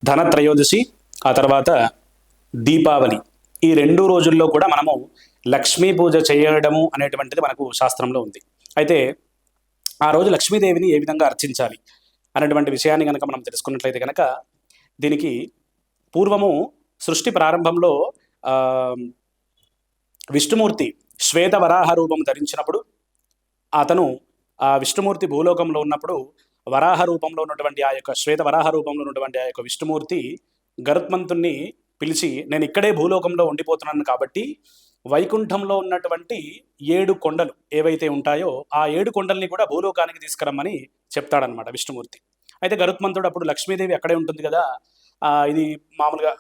ధనత్రయోదశి, ఆ తర్వాత దీపావళి, ఈ 2 రోజుల్లో కూడా మనము లక్ష్మీ పూజ చేయడము అనేటువంటిది మనకు శాస్త్రంలో ఉంది. అయితే ఆ రోజు లక్ష్మీదేవిని ఏ విధంగా అర్చించాలి అనేటువంటి విషయాన్ని కనుక మనం తెలుసుకున్నట్లయితే కనుక, దీనికి పూర్వము సృష్టి ప్రారంభంలో ఆ, విష్ణుమూర్తి శ్వేత వరాహ రూపం ధరించినప్పుడు, అతను ఆ విష్ణుమూర్తి భూలోకంలో ఉన్నప్పుడు వరాహ రూపంలో ఉన్నటువంటి ఆ యొక్క శ్వేత వరాహ రూపంలో ఉన్నటువంటి ఆ యొక్క విష్ణుమూర్తి గరుత్మంతుణ్ణి పిలిచి, నేను ఇక్కడే భూలోకంలో ఉండిపోతున్నాను కాబట్టి వైకుంఠంలో ఉన్నటువంటి 7 కొండలు ఏవైతే ఉంటాయో ఆ 7 కొండల్ని కూడా భూలోకానికి తీసుకురమ్మని చెప్తాడనమాట విష్ణుమూర్తి. అయితే గరుత్మంతుడు అప్పుడు లక్ష్మీదేవి అక్కడే ఉంటుంది కదా, ఇది మామూలుగా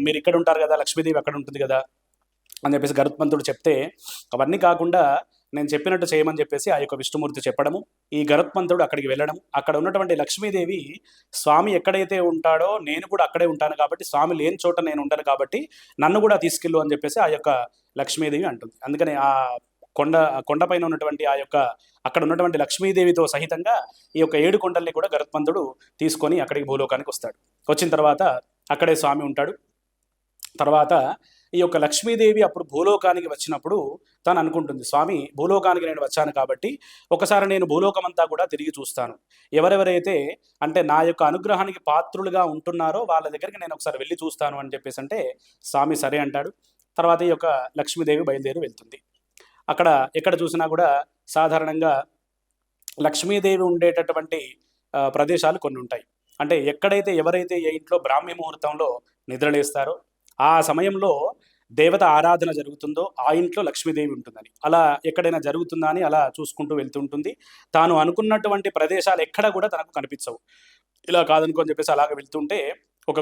మీరు ఇక్కడ ఉంటారు కదా, లక్ష్మీదేవి అక్కడ ఉంటుంది కదా అని చెప్పేసి గరుత్మంతుడు చెప్తే, అవన్నీ కాకుండా నేను చెప్పినట్టు చేయమని చెప్పేసి ఆ యొక్క విష్ణుమూర్తి చెప్పడము, ఈ గరుత్మంతుడు అక్కడికి వెళ్ళడం, అక్కడ ఉన్నటువంటి లక్ష్మీదేవి స్వామి ఎక్కడైతే ఉంటాడో నేను కూడా అక్కడే ఉంటాను కాబట్టి, స్వామి లేని చోట నేను ఉంటాను కాబట్టి నన్ను కూడా తీసుకెళ్ళు అని చెప్పేసి ఆ యొక్క లక్ష్మీదేవి అంటుంది. అందుకని ఆ కొండపైన ఉన్నటువంటి ఆ యొక్క అక్కడ ఉన్నటువంటి లక్ష్మీదేవితో సహితంగా ఈ యొక్క 7 కొండల్ని కూడా గరుత్మంతుడు తీసుకొని అక్కడికి భూలోకానికి వస్తాడు. వచ్చిన తర్వాత అక్కడే స్వామి ఉంటాడు. తర్వాత ఈ యొక్క లక్ష్మీదేవి అప్పుడు భూలోకానికి వచ్చినప్పుడు తను అనుకుంటుంది, స్వామి భూలోకానికి నేను వచ్చాను కాబట్టి ఒకసారి నేను భూలోకం అంతా కూడా తిరిగి చూస్తాను, ఎవరెవరైతే అంటే నా యొక్క అనుగ్రహానికి పాత్రులుగా ఉంటున్నారో వాళ్ళ దగ్గరికి నేను ఒకసారి వెళ్ళి చూస్తాను అని చెప్పేసి అంటే స్వామి సరే అంటాడు. తర్వాత ఈ యొక్క లక్ష్మీదేవి బయలుదేరి వెళ్తుంది. అక్కడ ఎక్కడ చూసినా కూడా సాధారణంగా లక్ష్మీదేవి ఉండేటటువంటి ప్రదేశాలు కొన్ని ఉంటాయి. అంటే ఎక్కడైతే ఎవరైతే ఏ ఇంట్లో బ్రాహ్మీ ముహూర్తంలో నిద్రలేస్తారో ఆ సమయంలో దేవత ఆరాధన జరుగుతుందో ఆ ఇంట్లో లక్ష్మీదేవి ఉంటుందని, అలా ఎక్కడైనా జరుగుతుందా అని అలా చూసుకుంటూ వెళ్తుంటుంది. తాను అనుకున్నటువంటి ప్రదేశాలు ఎక్కడ కూడా తనకు కనిపించవు. ఇలా కాదనుకోని చెప్పేసి అలాగ వెళ్తుంటే ఒక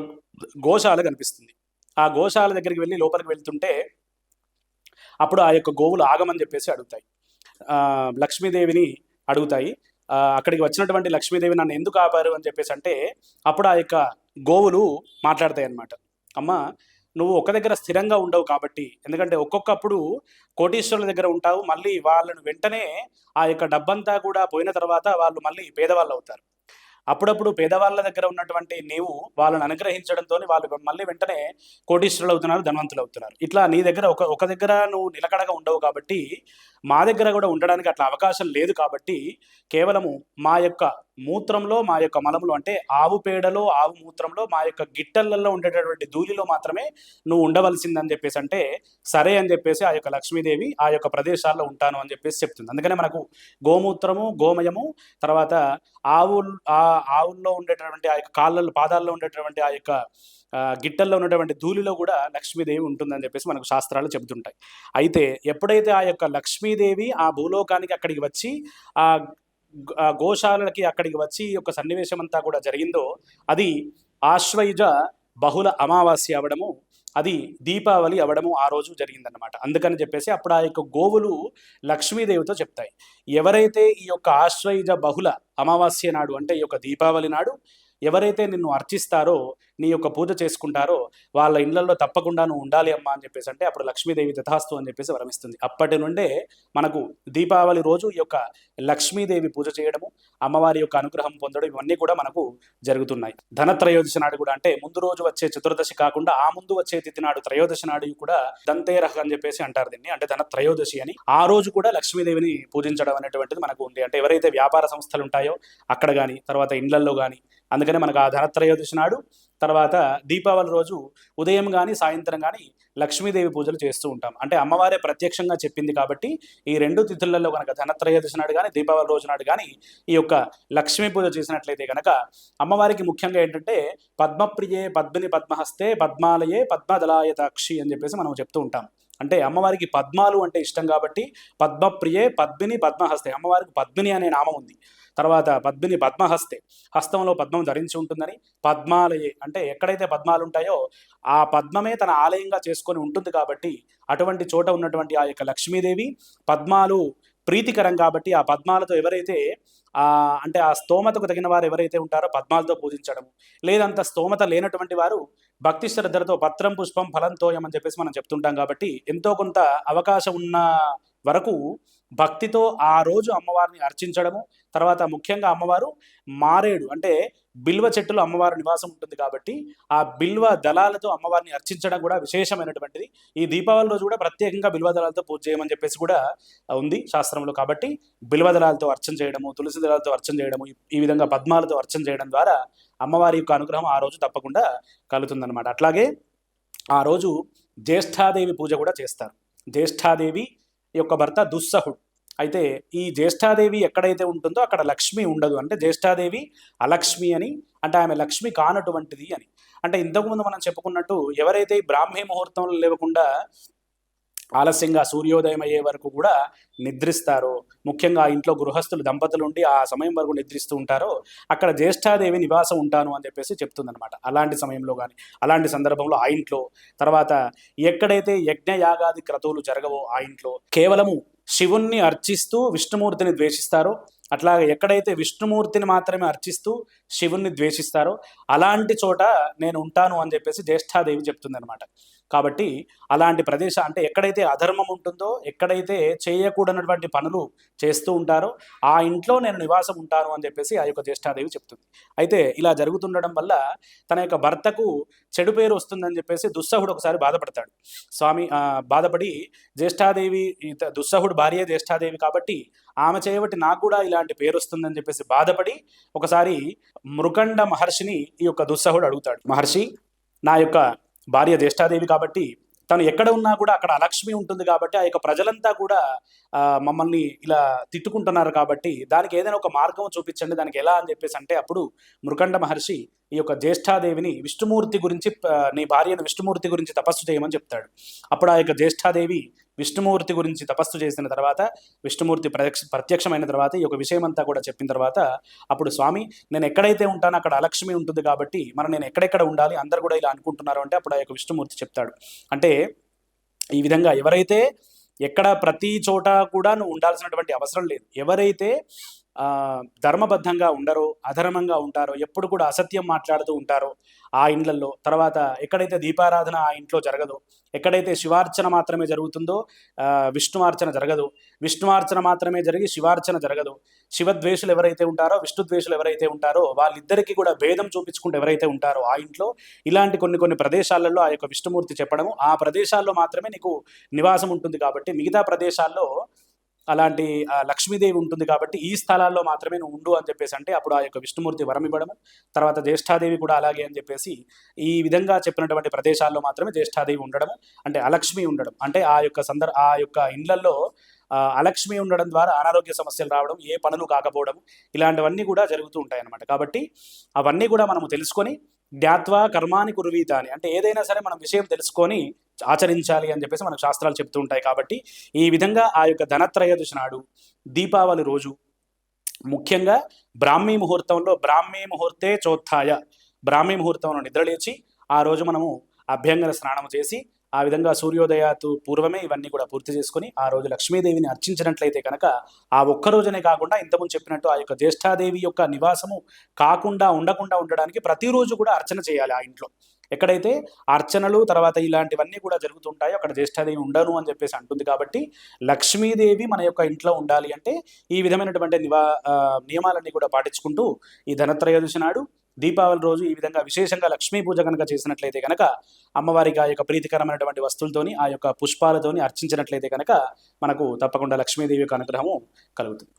గోశాల కనిపిస్తుంది. ఆ గోశాల దగ్గరికి వెళ్ళి లోపలికి వెళ్తుంటే అప్పుడు ఆ యొక్క గోవులు ఆగమని చెప్పేసి అడుగుతాయి, లక్ష్మీదేవిని అడుగుతాయి. అక్కడికి వచ్చినటువంటి లక్ష్మీదేవి నన్ను ఎందుకు ఆపారు అని చెప్పేసి అంటే, అప్పుడు ఆ యొక్క గోవులు మాట్లాడతాయి అన్నమాట. అమ్మ, నువ్వు ఒక దగ్గర స్థిరంగా ఉండవు కాబట్టి, ఎందుకంటే ఒక్కొక్కప్పుడు కోటీశ్వరుల దగ్గర ఉంటావు, మళ్ళీ వాళ్ళను వెంటనే ఆ యొక్క డబ్బంతా కూడా పోయిన తర్వాత వాళ్ళు మళ్ళీ పేదవాళ్ళు అవుతారు. అప్పుడప్పుడు పేదవాళ్ళ దగ్గర ఉన్నటువంటి నీవు వాళ్ళని అనుగ్రహించడంతో వాళ్ళు మళ్ళీ వెంటనే కోటీశ్వరులు అవుతున్నారు, ధనవంతులు అవుతున్నారు. ఇట్లా నీ దగ్గర ఒక దగ్గర నువ్వు నిలకడగా ఉండవు కాబట్టి, మా దగ్గర కూడా ఉండడానికి అట్లా అవకాశం లేదు కాబట్టి, కేవలము మా యొక్క మూత్రంలో, మా యొక్క మలములో అంటే ఆవు పేడలో, ఆవు మూత్రంలో, మా యొక్క గిట్టెలలో ఉండేటటువంటి ధూళిలో మాత్రమే నువ్వు ఉండవలసిందని చెప్పేసి అంటే, సరే అని చెప్పేసి ఆ యొక్క లక్ష్మీదేవి ఆ యొక్క ప్రదేశాల్లో ఉంటాను అని చెప్పేసి చెప్తుంది. అందుకనే మనకు గోమూత్రము, గోమయము, తర్వాత ఆవుల్లో ఉండేటటువంటి ఆ యొక్క పాదాల్లో ఉండేటటువంటి ఆ యొక్క గిట్టల్లో ఉన్నటువంటి ధూళిలో కూడా లక్ష్మీదేవి ఉంటుందని చెప్పేసి మనకు శాస్త్రాలు చెబుతుంటాయి. అయితే ఎప్పుడైతే ఆ యొక్క లక్ష్మీదేవి ఆ భూలోకానికి అక్కడికి వచ్చి ఆ గోశాలకి అక్కడికి వచ్చి ఈ యొక్క సన్నివేశం అంతా కూడా జరిగిందో, అది ఆశ్వయుజ బహుళ అమావాస్య అవడము, అది దీపావళి అవడము ఆ రోజు జరిగిందన్నమాట. అందుకని చెప్పేసి అప్పుడు ఆ యొక్క గోవులు లక్ష్మీదేవితో చెప్తాయి, ఎవరైతే ఈ యొక్క ఆశ్వయుజ బహుళ అమావాస్య నాడు అంటే ఈ యొక్క దీపావళి నాడు ఎవరైతే నిన్ను అర్చిస్తారో, నీ యొక్క పూజ చేసుకుంటారో వాళ్ళ ఇళ్లలో తప్పకుండా నువ్వు ఉండాలి అమ్మా అని చెప్పేసి అంటే అప్పుడు లక్ష్మీదేవి తథాస్తు అని చెప్పేసి వరమిస్తుంది. అప్పటి నుండే మనకు దీపావళి రోజు ఈ యొక్క లక్ష్మీదేవి పూజ చేయడము, అమ్మవారి యొక్క అనుగ్రహం పొందడం, ఇవన్నీ కూడా మనకు జరుగుతున్నాయి. ధనత్రయోదశి నాడు కూడా అంటే ముందు రోజు వచ్చే చతుర్దశి కాకుండా ఆ ముందు వచ్చే తిథి నాడు త్రయోదశి నాడు కూడా దంతేరహ అని చెప్పేసి అంటారు దీన్ని, అంటే ధనత్రయోదశి అని. ఆ రోజు కూడా లక్ష్మీదేవిని పూజించడం అనేటువంటిది మనకు ఉంది. అంటే ఎవరైతే వ్యాపార సంస్థలు ఉంటాయో అక్కడ కానీ, తర్వాత ఇండ్లల్లో కానీ, అందుకనే మనకు ఆ ధనత్రయోదశి నాడు తర్వాత దీపావళి రోజు ఉదయం కానీ సాయంత్రం కానీ లక్ష్మీదేవి పూజలు చేస్తూ ఉంటాం. అంటే అమ్మవారే ప్రత్యక్షంగా చెప్పింది కాబట్టి ఈ 2 తిథులలో కనుక ధనత్రయోదశి నాడు కానీ దీపావళి రోజు నాడు కానీ ఈ యొక్క లక్ష్మీ పూజ చేసినట్లయితే కనుక అమ్మవారికి ముఖ్యంగా ఏంటంటే పద్మప్రియే పద్మిని పద్మహస్తే పద్మాలయే పద్మదలాయతాక్షి అని చెప్పేసి మనం చెప్తూ ఉంటాం. అంటే అమ్మవారికి పద్మాలు అంటే ఇష్టం కాబట్టి పద్మప్రియే పద్మిని పద్మహస్తే, అమ్మవారికి పద్మిని అనే నామం ఉంది. తర్వాత పద్మిని పద్మహస్తే, హస్తంలో పద్మం ధరించి ఉంటుందని. పద్మాలయే అంటే ఎక్కడైతే పద్మాలు ఉంటాయో ఆ పద్మమే తన ఆలయంగా చేసుకొని ఉంటుంది కాబట్టి అటువంటి చోట ఉన్నటువంటి ఆ యొక్క లక్ష్మీదేవి పద్మాలు ప్రీతికరం కాబట్టి ఆ పద్మాలతో ఎవరైతే అంటే ఆ స్తోమతకు తగిన వారు ఎవరైతే ఉంటారో పద్మాలతో పూజించడము, లేదంత స్తోమత లేనటువంటి వారు భక్తి శ్రద్ధలతో పత్రం పుష్పం ఫలంతోయం అని చెప్పేసి మనం చెప్తుంటాం కాబట్టి ఎంతో కొంత అవకాశం ఉన్న వరకు భక్తితో ఆ రోజు అమ్మవారిని అర్చించడము. తర్వాత ముఖ్యంగా అమ్మవారు మారేడు అంటే బిల్వ చెట్టులో అమ్మవారి నివాసం ఉంటుంది కాబట్టి ఆ బిల్వ దళాలతో అమ్మవారిని అర్చించడం కూడా విశేషమైనటువంటిది. ఈ దీపావళి రోజు కూడా ప్రత్యేకంగా బిల్వ దళాలతో పూజ చేయమని చెప్పేసి కూడా ఉంది శాస్త్రంలో. కాబట్టి బిల్వ దళాలతో అర్చన చేయడము, తులసి దళాలతో అర్చన చేయడము, ఈ విధంగా పద్మాలతో అర్చన చేయడం ద్వారా అమ్మవారి యొక్క అనుగ్రహం ఆ రోజు తప్పకుండా కలుగుతుందన్నమాట. అట్లాగే ఆ రోజు జ్యేష్ఠాదేవి పూజ కూడా చేస్తారు. జ్యేష్ఠాదేవి యొక్క భర్త దుస్సహుడు. అయితే ఈ జ్యేష్ఠాదేవి ఎక్కడైతే ఉంటుందో అక్కడ లక్ష్మి ఉండదు. అంటే జ్యేష్ఠాదేవి అలక్ష్మి అని, అంటే ఆమె లక్ష్మి కానటువంటిది అని. అంటే ఇంతకుముందు మనం చెప్పుకున్నట్టు ఎవరైతే ఈ బ్రాహ్మీ ముహూర్తంలో లేవకుండా ఆలస్యంగా సూర్యోదయం అయ్యే వరకు కూడా నిద్రిస్తారో, ముఖ్యంగా ఆ ఇంట్లో గృహస్థులు దంపతులు ఉండి ఆ సమయం వరకు నిద్రిస్తూ ఉంటారో అక్కడ జ్యేష్ఠాదేవి నివాసం ఉంటాను అని చెప్పేసి చెప్తుందనమాట. అలాంటి సమయంలో కానీ అలాంటి సందర్భంలో ఆ ఇంట్లో, తర్వాత ఎక్కడైతే యజ్ఞ యాగాది క్రతువులు జరగవో ఆ ఇంట్లో కేవలము శివుణ్ణి అర్చిస్తూ విష్ణుమూర్తిని ద్వేషిస్తారో, అట్లాగే ఎక్కడైతే విష్ణుమూర్తిని మాత్రమే అర్చిస్తూ శివుణ్ణి ద్వేషిస్తారో అలాంటి చోట నేను ఉంటాను అని చెప్పేసి జ్యేష్ఠాదేవి చెప్తుందనమాట. కాబట్టి అలాంటి అంటే ఎక్కడైతే అధర్మం ఉంటుందో, ఎక్కడైతే చేయకూడనటువంటి పనులు చేస్తూ ఉంటారో ఆ ఇంట్లో నేను నివాసం ఉంటాను అని చెప్పేసి ఆ యొక్క జ్యేష్ఠాదేవి చెప్తుంది. అయితే ఇలా జరుగుతుండడం వల్ల తన యొక్క భర్తకు చెడు పేరు వస్తుందని చెప్పేసి దుస్సహుడు ఒకసారి బాధపడతాడు. బాధపడి జ్యేష్ఠాదేవి, దుస్సహుడు భార్య జ్యేష్ఠాదేవి కాబట్టి ఆమె చేయబట్టి నాకు కూడా ఇలాంటి పేరు వస్తుందని చెప్పేసి బాధపడి ఒకసారి మృకండ మహర్షిని ఈ యొక్క దుస్సహుడు అడుగుతాడు. మహర్షి, నా యొక్క భార్య జ్యేష్ఠాదేవి కాబట్టి తను ఎక్కడ ఉన్నా కూడా అక్కడ అలక్ష్మి ఉంటుంది కాబట్టి ఆ యొక్క ప్రజలంతా కూడా మమ్మల్ని ఇలా తిట్టుకుంటున్నారు కాబట్టి దానికి ఏదైనా ఒక మార్గం చూపించండి, దానికి ఎలా అని చెప్పేసి అంటే అప్పుడు మృకండ మహర్షి ఈ యొక్క జ్యేష్ఠాదేవిని విష్ణుమూర్తి గురించి, నీ భార్యను విష్ణుమూర్తి గురించి తపస్సు చేయమని చెప్తాడు. అప్పుడు ఆ యొక్క జ్యేష్ఠాదేవి విష్ణుమూర్తి గురించి తపస్సు చేసిన తర్వాత, విష్ణుమూర్తి ప్రత్యక్షమైన తర్వాత ఈ యొక్క విషయం అంతా కూడా చెప్పిన తర్వాత అప్పుడు స్వామి, నేను ఎక్కడైతే ఉంటానో అక్కడ అలక్ష్మి ఉంటుంది కాబట్టి మరి నేను ఎక్కడెక్కడ ఉండాలి, అందరు కూడా ఇలా అనుకుంటున్నారు అంటే అప్పుడు ఆ యొక్క విష్ణుమూర్తి చెప్తాడు. అంటే ఈ విధంగా ఎవరైతే ఎక్కడ ప్రతి చోట కూడా నువ్వు ఉండాల్సినటువంటి అవసరం లేదు. ఎవరైతే ధర్మబద్ధంగా ఉండరో, అధర్మంగా ఉంటారో, ఎప్పుడు కూడా అసత్యం మాట్లాడుతూ ఉంటారో ఆ ఇండ్లల్లో, తర్వాత ఎక్కడైతే దీపారాధన ఆ ఇంట్లో జరగదో, ఎక్కడైతే శివార్చన మాత్రమే జరుగుతుందో విష్ణువార్చన జరగదు, విష్ణువార్చన మాత్రమే జరిగి శివార్చన జరగదు, శివద్వేషులు ఎవరైతే ఉంటారో, విష్ణుద్వేషులు ఎవరైతే ఉంటారో వాళ్ళిద్దరికీ కూడా భేదం చూపించుకుంటూ ఎవరైతే ఉంటారో ఆ ఇంట్లో, ఇలాంటి కొన్ని ప్రదేశాలలో ఆ యొక్క విష్ణుమూర్తి చెప్పడము, ఆ ప్రదేశాల్లో మాత్రమే నీకు నివాసం ఉంటుంది కాబట్టి మిగతా ప్రదేశాల్లో అలాంటి లక్ష్మీదేవి ఉంటుంది కాబట్టి ఈ స్థలాల్లో మాత్రమే నువ్వు ఉండు అని చెప్పేసి అంటే అప్పుడు ఆ యొక్క విష్ణుమూర్తి వరం ఇవ్వడము, తర్వాత జ్యేష్ఠాదేవి కూడా అలాగే అని చెప్పేసి ఈ విధంగా చెప్పినటువంటి ప్రదేశాల్లో మాత్రమే జ్యేష్ఠాదేవి ఉండడము, అంటే అలక్ష్మి ఉండడం, అంటే ఆ యొక్క ఇండ్లల్లో అలక్ష్మి ఉండడం ద్వారా అనారోగ్య సమస్యలు రావడం, ఏ పనులు కాకపోవడం, ఇలాంటివన్నీ కూడా జరుగుతూ ఉంటాయి అన్నమాట. కాబట్టి అవన్నీ కూడా మనము తెలుసుకొని జ్ఞాత్వా కర్మాని కుర్వీత అని, అంటే ఏదైనా సరే మనం విషయం తెలుసుకొని ఆచరించాలి అని చెప్పేసి మనకు శాస్త్రాలు చెప్తూ ఉంటాయి. కాబట్టి ఈ విధంగా ఆ యొక్క ధనత్రయోదశి నాడు దీపావళి రోజు ముఖ్యంగా బ్రాహ్మీ ముహూర్తంలో, బ్రాహ్మీ ముహూర్తే చోత్థాయ, బ్రాహ్మీ ముహూర్తంలో నిద్రలేచి ఆ రోజు మనము అభ్యంగన స్నానం చేసి ఆ విధంగా సూర్యోదయాతు పూర్వమే ఇవన్నీ కూడా పూర్తి చేసుకుని ఆ రోజు లక్ష్మీదేవిని అర్చించినట్లయితే కనుక ఆ ఒక్క రోజునే కాకుండా ఇంతకుముందు చెప్పినట్టు ఆ యొక్క జ్యేష్ఠాదేవి యొక్క నివాసము ఉండకుండా ఉండడానికి ప్రతిరోజు కూడా అర్చన చేయాలి ఆ ఇంట్లో. ఎక్కడైతే అర్చనలు తర్వాత ఇలాంటివన్నీ కూడా జరుగుతుంటాయో అక్కడ జ్యేష్ఠాదేవి ఉండను అని చెప్పేసి అంటుంది. కాబట్టి లక్ష్మీదేవి మన యొక్క ఇంట్లో ఉండాలి అంటే ఈ విధమైనటువంటి నియమాలన్నీ కూడా పాటించుకుంటూ ఈ ధనత్రయోదశి నాడు దీపావళి రోజు ఈ విధంగా విశేషంగా లక్ష్మీ పూజ కనుక చేసినట్లయితే కనుక అమ్మవారికి ఆ యొక్క ప్రీతికరమైనటువంటి వస్తువులతోని ఆ యొక్క పుష్పాలతోని అర్చించినట్లయితే కనుక మనకు తప్పకుండా లక్ష్మీదేవి యొక్క అనుగ్రహము కలుగుతుంది.